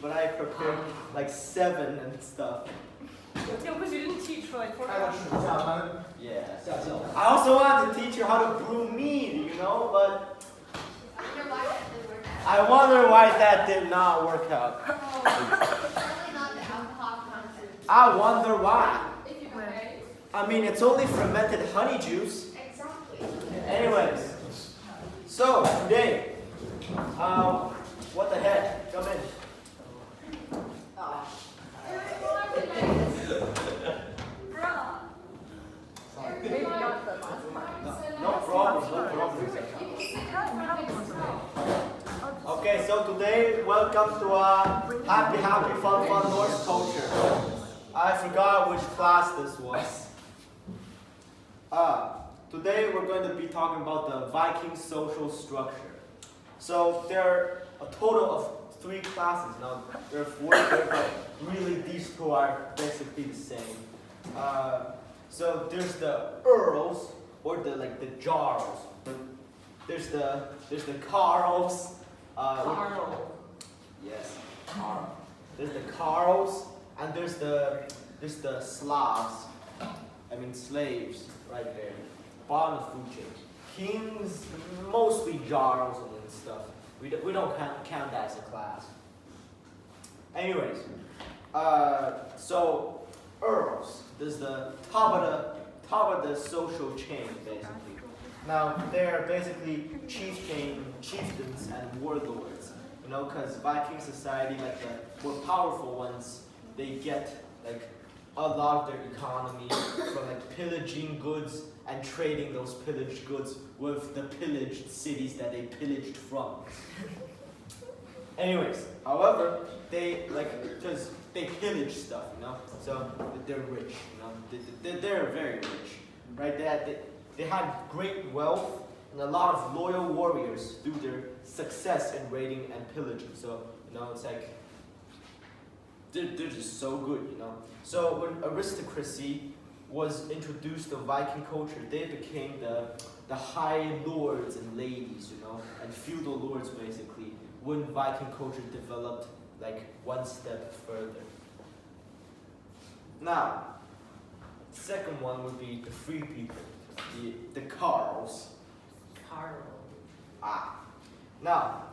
but I prepared like 7 and stuff. Yeah, because you didn't teach for like 4 还有 hours. 暑假班 Yeah. 下校。 I also wanted to teach you how to brew mead, you know, but I wonder why that did not work out. I wonder why. I mean, it's only fermented honey juice. Anyways, so today, what the heck? Come in. Maybe not the last one. No problem, no problem. Okay, so today, welcome to happy, fun Norse culture. I forgot which class this was. Today we're going to be talking about the Viking social structure. So there are a total of 3 classes. Now there are 4 here, but really these 2 are basically the same. So there's the earls, or the jarls. There's the carls. Carl. Yes, Carl. There's the carls, and there's the Slavs. I mean slaves, right there. Bottom of the food chain. Kings, mostly jarls and stuff. We don't count that as a class. Anyways, so earls. There's the top of the social chain, basically. Now they're basically chieftains and warlords. You know, because Viking society, like the more powerful ones, they get like a lot of their economy from like pillaging goods and trading those pillaged goods with the pillaged cities that they pillaged from. Anyways, however, because they pillage stuff, you know, so they're rich, you know, they're very rich, right? They had great wealth and a lot of loyal warriors through their success in raiding and pillaging. So, you know, it's like, they're just so good, you know. So when aristocracy was introduced to Viking culture, they became the high lords and ladies, you know, and feudal lords basically, when Viking culture developed like one step further. Now, the second one would be the free people, the carls. Now,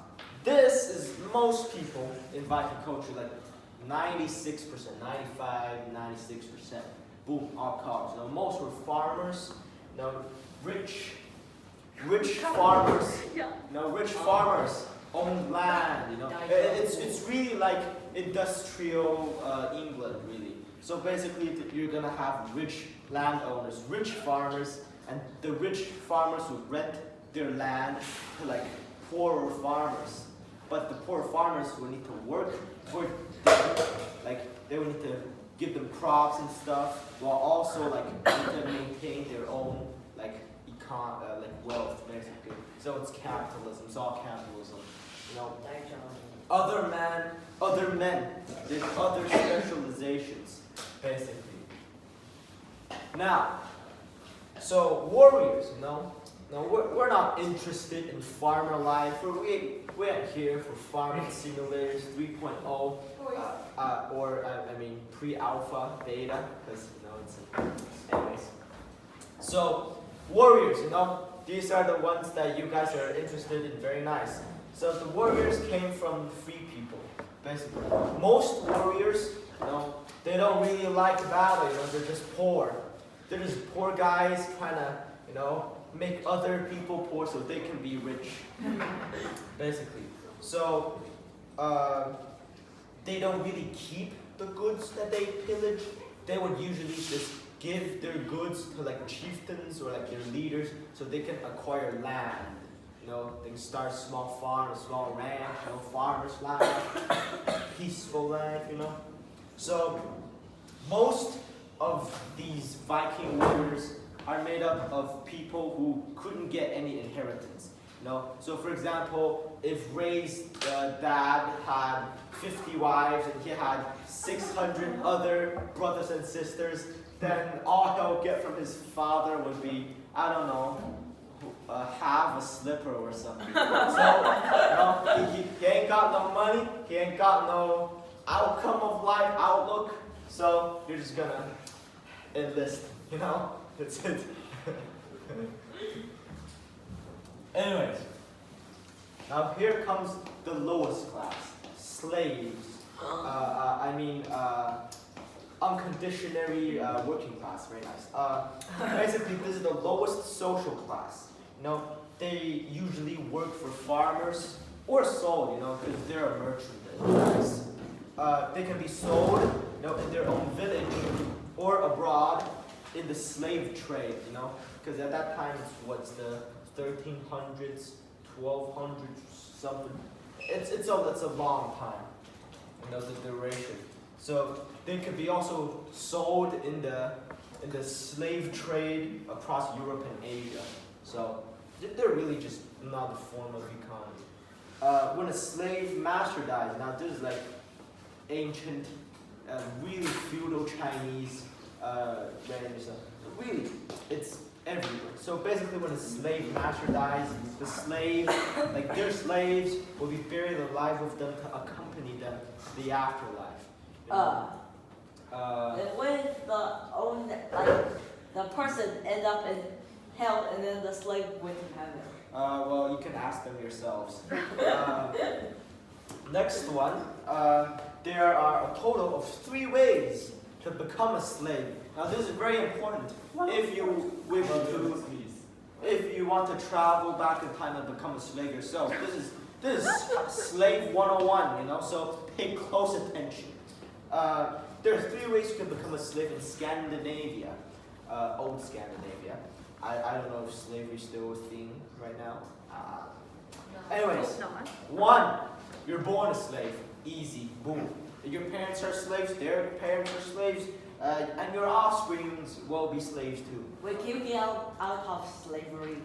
this is most people in Viking culture, like 96%, 95, 96%. Boom, all carls. Now, most were farmers. Now, rich farmers. Yeah. Now, rich farmers own land. You know, it's really like industrial England, really. So basically, you're gonna have rich landowners, rich farmers, and the rich farmers would rent their land to like poorer farmers. But the poor farmers would need to work for them, like they would need to give them crops and stuff, while also like need to maintain their own like wealth basically. So it's capitalism. It's all capitalism. You know, other men did other specializations basically. Now, so warriors, you know. No, we're not interested in farmer life. We are here for Farming Simulators 3.0, I mean pre-alpha, beta, because you know it's anyways. So warriors, you know, these are the ones that you guys are interested in. Very nice. So the warriors came from free people, basically. Most warriors, you know, they don't really like battle. You know, they're just poor. They're just poor guys trying to, you know, make other people poor so they can be rich, basically. So they don't really keep the goods that they pillage. They would usually just give their goods to like chieftains or like their leaders so they can acquire land. You know, they can start a small farm, a small ranch, you know, farmer's life, peaceful life, you know. So most of these Viking warriors are made up of people who couldn't get any inheritance. You know? So for example, if Ray's dad had 50 wives and he had 600 other brothers and sisters, then all he'll get from his father would be, I don't know, have a slipper or something. So, you know, he ain't got no money, he ain't got no outcome of life, outlook, so you're just gonna enlist, you know? That's it. Anyways, now here comes the lowest class, slaves. Unconditionally working class, very nice. Basically, this is the lowest social class. You know, they usually work for farmers or sold, you know, because they're a merchandise. They can be sold, you know, in their own village or abroad in the slave trade, you know, because at that time it's the 1300s, 1200s, something. It's a long time, you know, the duration. So they could be also sold in the slave trade across Europe and Asia. So they're really just not a form of economy. When a slave master dies, now this is like ancient, really feudal Chinese range. Really, it's everywhere. So basically, when a slave master dies, the slaves, like their slaves, will be buried alive with them to accompany them to the afterlife. When the person end up in hell and then the slave went to heaven. Well, you can ask them yourselves. Next one, there are a total of 3 ways to become a slave. Now this is very important. If you want to travel back in time and become a slave yourself, this is slave 101, you know, so pay close attention. There are 3 ways you can become a slave in Scandinavia, old Scandinavia. I don't know if slavery is still a thing right now. Anyways, 1, you're born a slave, easy, boom. Your parents are slaves, their parents are slaves, and your offspring will be slaves too. Wait, can you get out of slavery?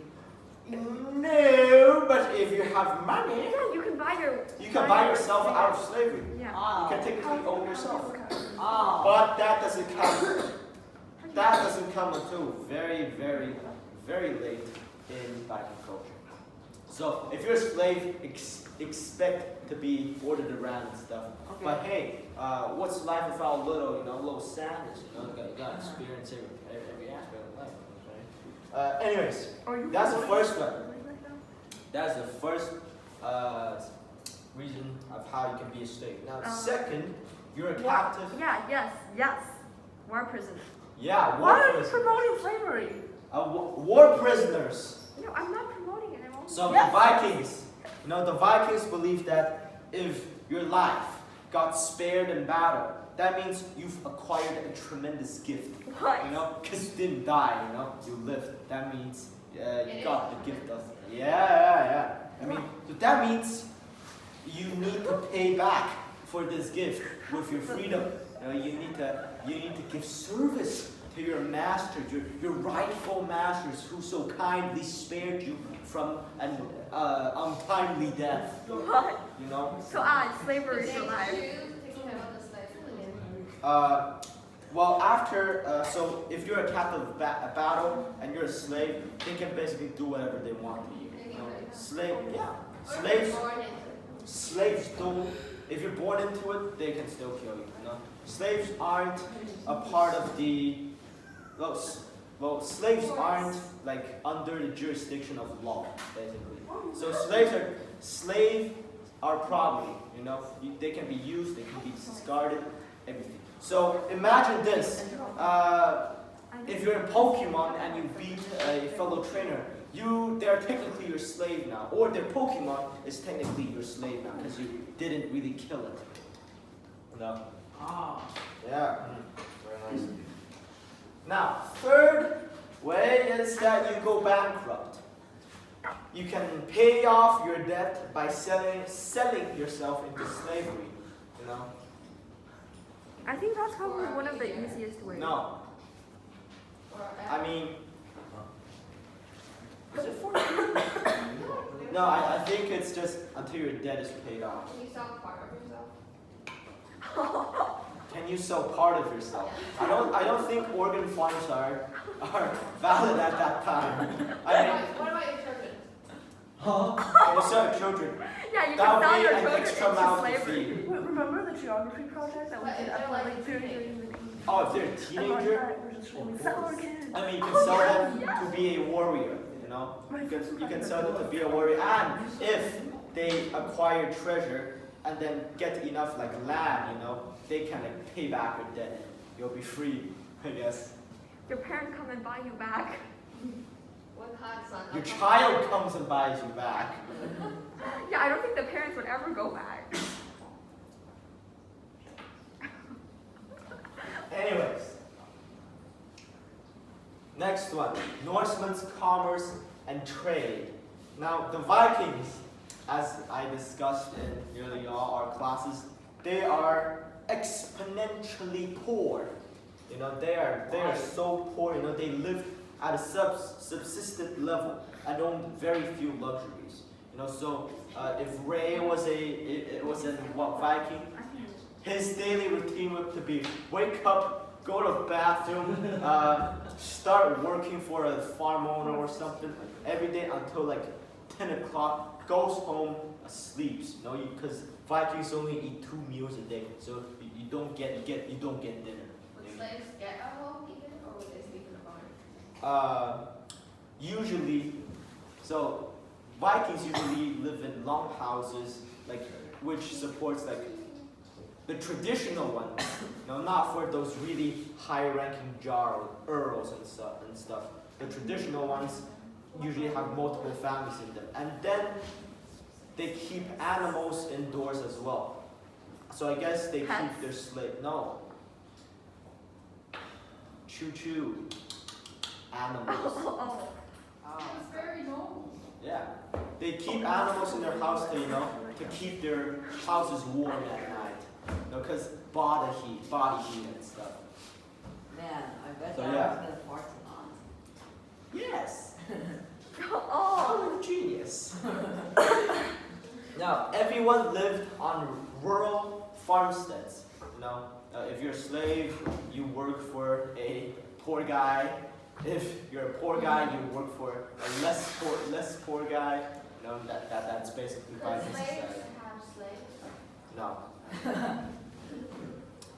No, but if you have money, Yeah, you can buy yourself out of slavery. Yeah. Oh. You can technically own yourself. Oh. But that doesn't come. That doesn't come until very, very, very late in Viking culture. So if you're a slave, expect to be ordered around and stuff. Okay. But hey, what's life without a little sadness? You know, you gotta experience every aspect of life. Right? Anyways, that's the first one. That's the first reason of how you can be a slave. Now, second, you're a captive. Yes. War prison. Yeah, war Why are you prisoners. promoting slavery? War prisoners. No, I'm not promoting it. So the Vikings, you know, the Vikings believe that if your life got spared in battle, that means you've acquired a tremendous gift. What? You know, because you didn't die, you know, you lived. That means you got the gift of. Yeah. I mean, so that means you need to pay back for this gift with your freedom. You know, you need to give service to your masters, your rightful masters who so kindly spared you from an untimely death. What? You know? So slavery is alive. Well, after, so if you're a captive of a battle and you're a slave, they can basically do whatever they want to you. You know? Slaves don't. If you're born into it, they can still kill you. You know? Slaves aren't a part of the. Well, slaves aren't like under the jurisdiction of law, basically. So slaves are property. You know, they can be used, they can be discarded, everything. So imagine this: if you're in Pokemon and you beat a fellow trainer, they're technically your slave now, or their Pokemon is technically your slave now because you didn't really kill it. No. Yeah. Very nice. Now, third way is that you go bankrupt. You can pay off your debt by selling yourself into slavery. You know. I think that's probably one of the easiest ways. No. I mean. Is it 14? No, I think it's just until your debt is paid off. Can you sell part of yourself? Can you sell part of yourself? I don't think organ farms are valid at that time. I mean, What about Huh? Can you sell your children? Yeah, you That can sell would be your an children extra into mouth to slavery. feed. Remember the geography project that we But did if up they're at like like 30 teenagers. Oh, if they're a teenager, we're just really sell our kids. I mean, you can Oh, sell yeah, them yeah. to be a warrior, you know? You can sell them to be a warrior, and if they acquire treasure and then get enough like land, you know, they can like pay back your debt. You'll be free, I guess. Your parents come and buy you back. What hot son? Your child comes and buys you back. Yeah, I don't think the parents would ever go back. Anyways, next one, Norsemen's commerce and trade. Now, the Vikings, as I discussed in nearly all our classes, they are exponentially poor. You know, they are so poor. You know, they live at a subsistent level and own very few luxuries. You know, so if Ray was a Viking, his daily routine would to be wake up, go to the bathroom, start working for a farm owner or something every day until like 10 o'clock, goes home, sleeps. You know, because Vikings only eat 2 meals a day, so you don't get dinner. Would slaves get a home even, or would they sleep in a barn? Usually, so Vikings usually live in long houses, like which supports like the traditional ones, you know, not for those really high-ranking earls and stuff. The traditional ones usually have multiple families in them, and then they keep animals indoors as well. So I guess they keep their slave. No. Choo-choo. Animals. It's very normal. Yeah. They keep animals in their house to, you know, to keep their houses warm at night. You know, because body heat and stuff. Man, I bet So, that yeah. was gonna fart a lot. Yes. Oh. I'm a genius. Now, everyone lived on rural farmsteads. You know, if you're a slave, you work for a poor guy. If you're a poor guy, you work for a less poor guy. You know, that's basically Could Viking slaves society. have slaves? No.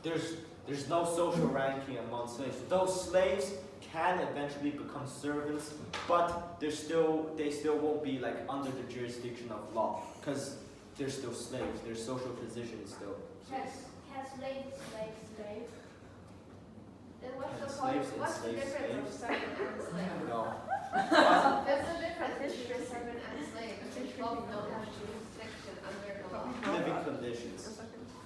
There's no social ranking among slaves. Those slaves can eventually become servants, but they still won't be like under the jurisdiction of law because they're still slaves. Their social position is still. Has slave. Then Can what's slaves the enslave difference of slaves? servant and slave? No. There's a difference between servant and slave. They both don't have jurisdiction under the law. Living conditions.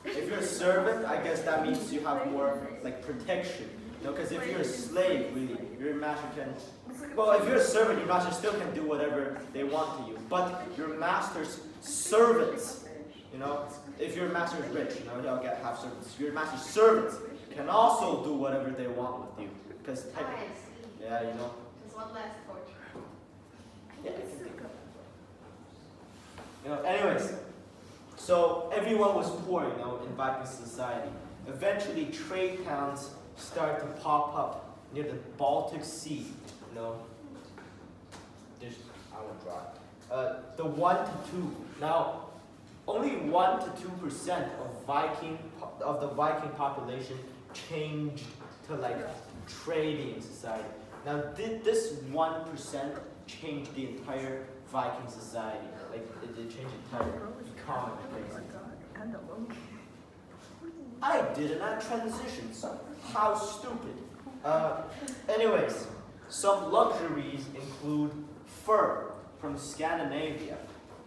If you're a servant, I guess that means you have more like protection. You know, because if you're a slave, really, your master can. Well, if you're a servant, your master still can do whatever they want to you. But your master's servants, you know, if your master is rich, you know, they'll have servants. Your master's servants can also do whatever they want with you. Because technically, yeah, you know. There's one last torture. Yeah, I can think of it. You know, anyways, so everyone was poor, you know, in Viking society. Eventually, trade towns start to pop up near the Baltic Sea. You know, I will draw. The 1 to 2. Now, only 1 to 2% of the Viking population changed to like trading society. Now, did this 1% change the entire Viking society? Like, it did change the entire economy, basically. I didn't add transitions. How stupid. Anyways, some luxuries include fur from Scandinavia,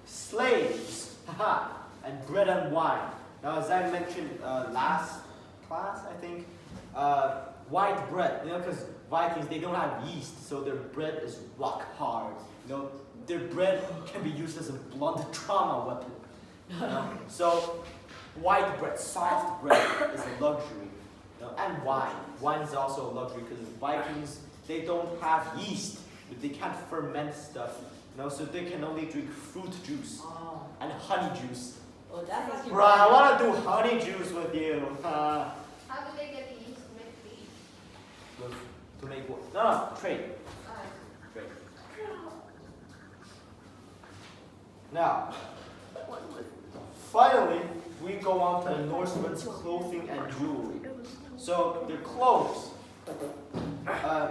slaves, haha, and bread and wine. Now, as I mentioned last class, I think, white bread, you know, because Vikings, they don't have yeast, so their bread is rock hard. You know, their bread can be used as a blunt trauma weapon. You know? So, white bread, soft bread is a luxury. You know? And wine. Wine is also a luxury because Vikings, they don't have yeast. They can't ferment stuff. You know? So they can only drink fruit juice and honey juice. Well, that's actually Bro, I want to do honey juice with you. How do they get the yeast to make the yeast? To make what? No, trade. Alright. Trade. Now, finally, we go on to the Norsemen's clothing and jewelry. So their clothes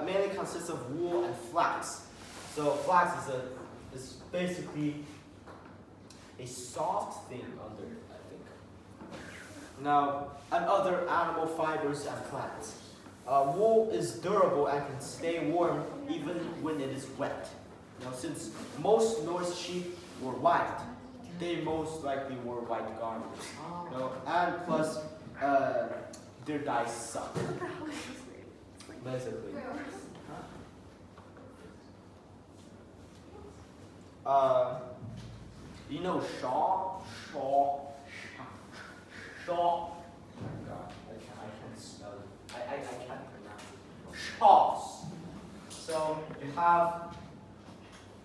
mainly consist of wool and flax. So flax is basically a soft thing under it, I think. Now, and other animal fibers and plants. Wool is durable and can stay warm even when it is wet. Now, since most Norse sheep were white, they most likely wore white garments. And plus, their dyes suck. Basically. You know shawl? Oh my god, I can't spell it. I can't pronounce it. Shawls. So you have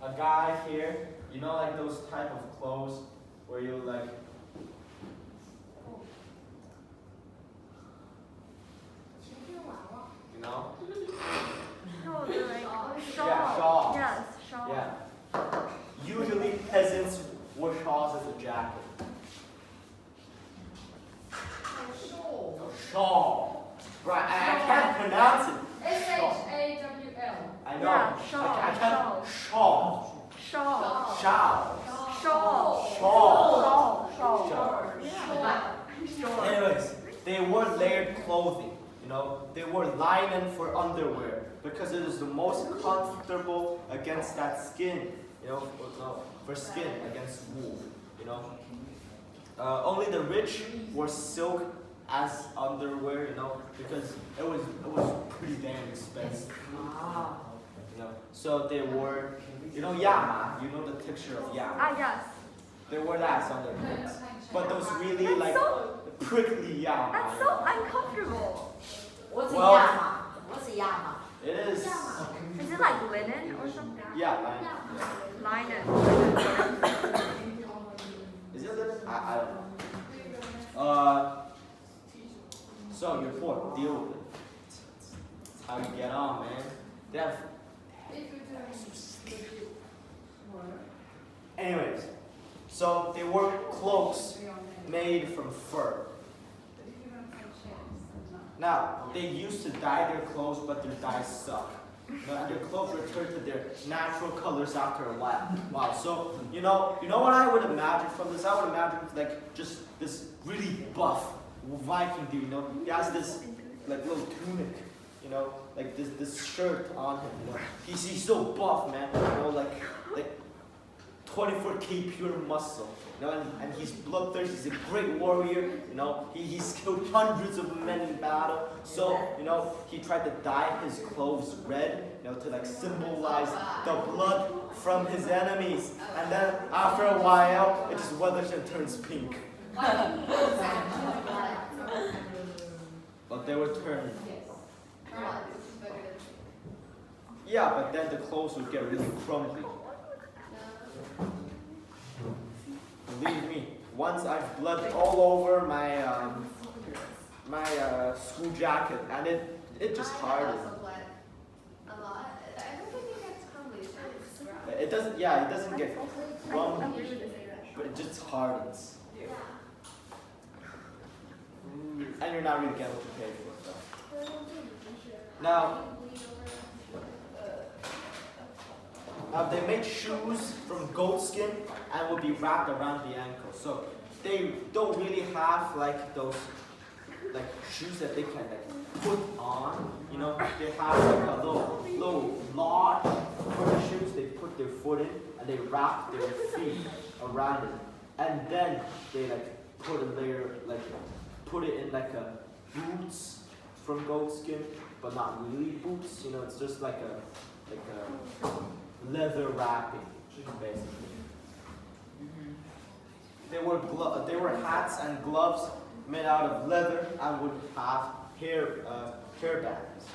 a guy here, you know, like those type of clothes where you like, you know? No, they're like shawl. Yeah, shawls. Yes, shawl. Yeah. Usually peasants wear shawls as a jacket. Shawl. Right, I can't pronounce it. S-H-A-W-L. I know. Yeah, shawl, I can't. Shawl. Shawl. Shawl. Shawl. Shawl. Shawl. Yeah. Anyways, they wore layered clothing. You know, they wore linen for underwear because it is the most comfortable against that skin. You know, for skin against wool. You know, only the rich wore silk as underwear. You know, because it was pretty damn expensive. You know, so they wore, you know, yama. You know the texture of yama. Ah, yes. They wore that as underwear. But those really That's like so- prickly yama. That's so uncomfortable. What's a Well- yama? What's a yama? It is. Is it like linen or something? Yeah, like, Linen. is it linen? I don't know. So you're poor, deal with it. That's how you get on, man. They have. Anyways, so they wore cloaks made from fur. Now, they used to dye their clothes, but their dyes suck. And their clothes return to their natural colors after a while. Wow. So you know what I would imagine from this? I would imagine like just this really buff Viking dude. You know, he has this like little tunic. You know, like this shirt on him. You know, he's so buff, man. You know, like 24K pure muscle. You know, and he's bloodthirsty. He's a great warrior. You know, he's killed hundreds of men in battle. So you know, he tried to dye his clothes red. You know, to like symbolize the blood from his enemies. And then after a while, it just weathers and turns pink. But they would turn. Yeah, but then the clothes would get really crumbly. Believe me, once I've blood all over my school jacket, and it just hardened. A lot. I don't think it gets crumbly. It's just It doesn't. Yeah, it doesn't get crumbly, but it just hardens. And you're not really getting what you pay for it, though. Now they make shoes from goat skin and will be wrapped around the ankle. So they don't really have like those like shoes that they can like put on. You know, they have like a little lodge for the shoes. They put their foot in and they wrap their feet around it, and then they like put a layer put it in like a boots from goat skin, but not really boots. You know, it's just like a leather wrapping, basically. They were hats and gloves made out of leather and would have hair bands.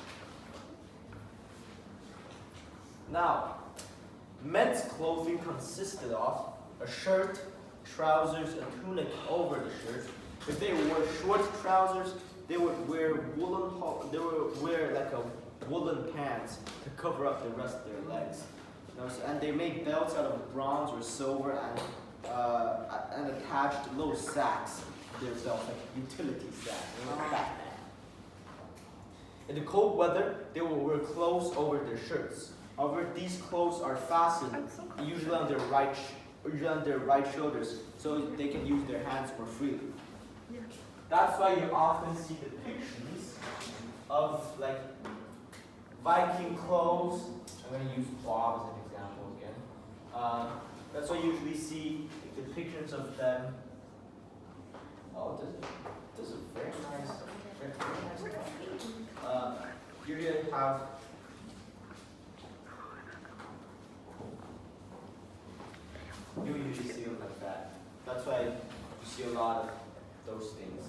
Now, men's clothing consisted of a shirt, trousers, and tunic over the shirt. If they wore short trousers, they would wear like a woolen pants to cover up the rest of their legs. You know, and they made belts out of bronze or silver and and attached little sacks to their belts, like utility sacks, like that. In the cold weather, they will wear clothes over their shirts. However, these clothes are fastened usually on their right shoulders, so they can use their hands more freely. Yeah. That's why you often see depictions of like Viking clothes. I'm going to use Bob as an example again. That's why you usually see depictions of them. Oh, this is very nice. Very nice. Here you have. You usually see them like that. That's why you see a lot of those things.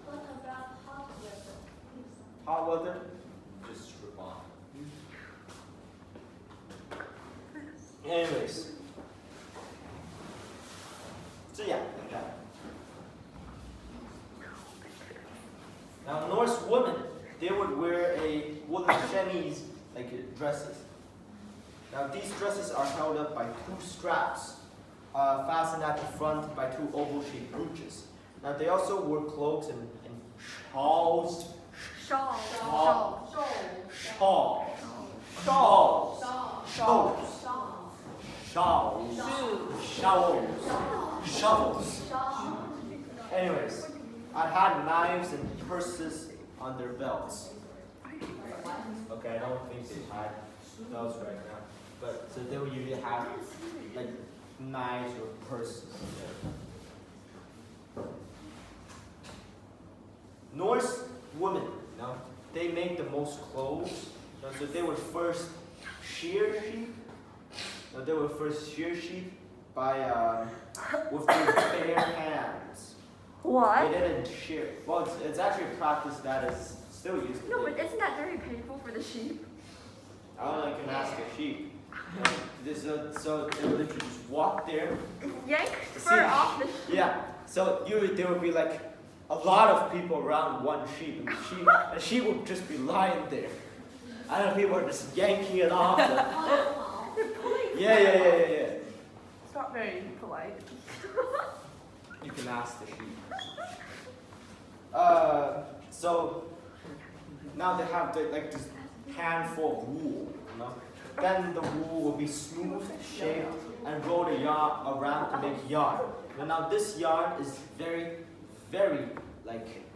What about hot weather? Hot weather, just strip on. Anyways. So yeah, like that. Now Norse women, they would wear a woolen chemise, like dresses. Now these dresses are held up by two straps, fastened at the front by two oval-shaped brooches. Now they also wore cloaks and shawls. Shawl. Shawls. Shawl. Shawls. Shawl. Shawls. Shawls. Shovels. Anyways, I had knives and purses on their belts. Okay, I don't think they had those right now. But so they would usually have like knives or purses. Norse women, you know, they make the most clothes. You know, so they would first shear sheep. You know, they would first shear sheep by with their bare hands. What? They didn't shear. Well, it's actually a practice that is still used. No, but isn't that very painful for the sheep? I don't know, you can ask a sheep. So they would literally just walk there. Yank See, fur off the sheep. Yeah. So there would be like a lot of people around one sheep, and the sheep would just be lying there. I don't know, people are just yanking it off. Yeah. It's not very polite. You can ask the sheep. So now they have like this handful of wool, you know. Then the wool will be smooth, shaped, and rolled around to make yarn. But now this yarn is very, very like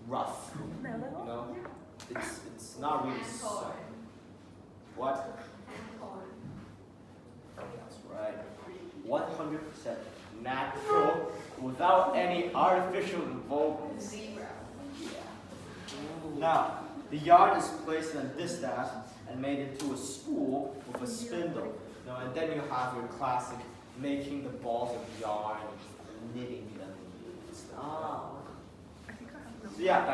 rough. You know, it's not really soft. What? That's right. 100% natural, without any artificial involvement. Zero. Now, the yarn is placed in a distaff and made into a spool with a spindle. You know, and then you have your classic making the balls of yarn and knitting them and stuff. Oh. So yeah,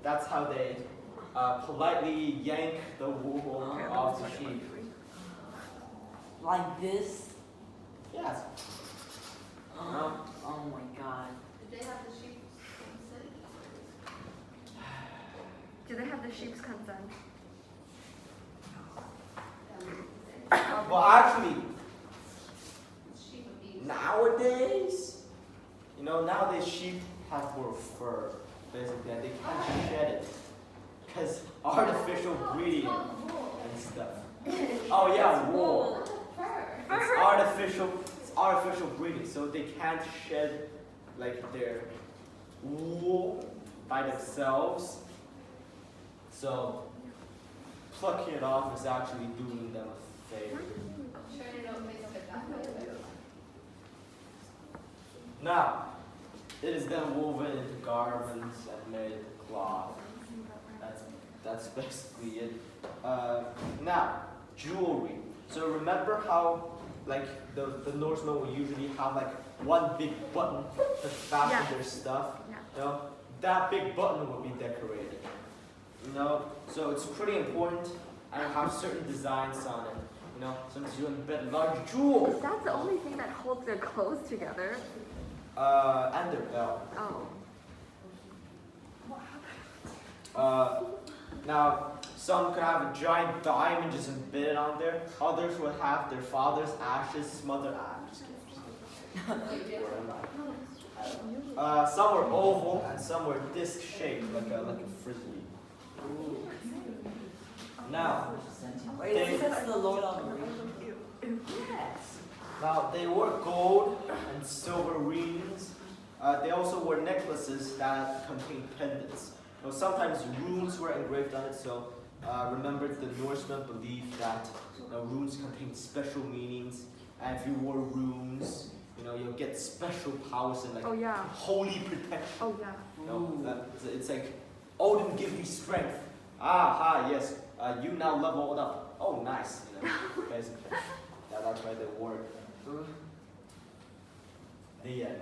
that's how they politely yank the wool off the sheep. Like this? Yes. Oh my god. Did they have the sheep consent? Do they have the sheep's consent? Well, actually, Sheep abuse. nowadays, you know, nowadays sheep have more fur, basically, and they can't shed it because artificial breeding and stuff. Oh yeah, wool. It's artificial breeding, so they can't shed like their wool by themselves. So plucking it off is actually doing them a favor. I'm sure they don't think of it that way. Now, it is then woven into garments and made into cloth. That's basically it. Now, jewelry. So remember how like the Norsemen will usually have like one big button to fasten their stuff? Yeah. You know, that big button will be decorated. You know, so it's pretty important and have certain designs on it. You know, sometimes you embed large jewels. Is that the only thing that holds their clothes together? And their belt. Oh. Now, Some could have a giant diamond just embedded on there. Others would have their father's ashes smothered. Some were oval and some were disc-shaped, like a frisbee. Now, Wait, is this the Lord of the Rings? Now they wore gold and silver rings. They also wore necklaces that contained pendants. Now, sometimes runes were engraved on it. So remember, the Norsemen believed that runes contained special meanings, and if you wore runes, you'll get special powers and like holy protection. Oh yeah. It's like Odin give you strength. Aha, yes. You now leveled up. Oh, nice. Basically. Yeah, that's why they wore it. The end.